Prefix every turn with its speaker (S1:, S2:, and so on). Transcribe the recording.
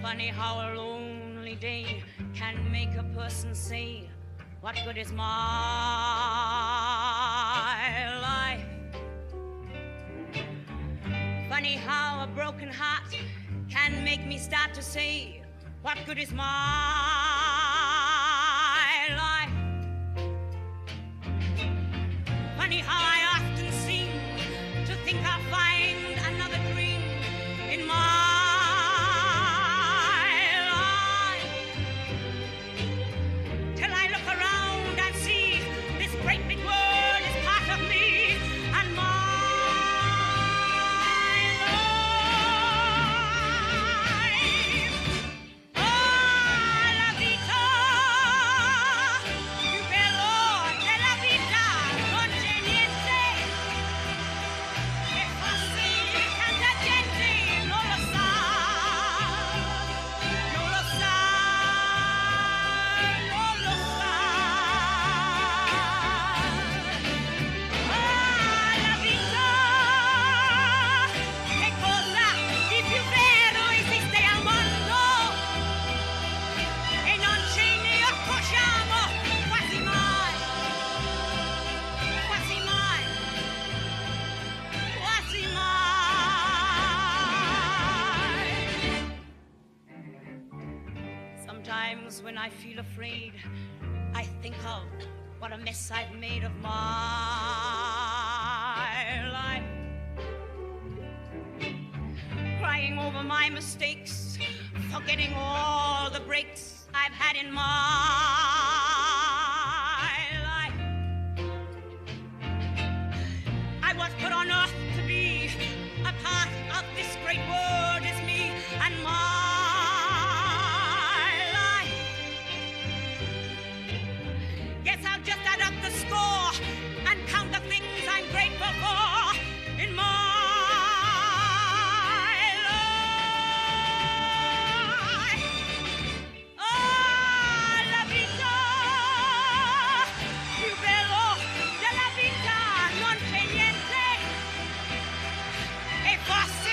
S1: Funny how a lonely day can make a person say, what good is my life? Funny how a broken heart can make me start to say, what good is my life? Funny how I often seem to think I'll find another dream in my life, till I look around and see this great big world is part of me and my life. Oh, la vita, più bello della vita, non c'è niente che passi, tanta gente non lo sa, non lo sa, non lo sa. Ah, la vita, che cosa di più vero esiste al mondo e non ce ne accorgiamo quasi mai, quasi mai, quasi mai. Sometimes when I feel afraid, I think of what a mess I've made of my life, crying over my mistakes, forgetting all the breaks I've had in my life. I was put on earth to be a part of this great world, is me and my life. Guess I'll just add up the score and count the things I'm grateful for in my life. Oh, la vita, più bello della vita, non c'è niente e forse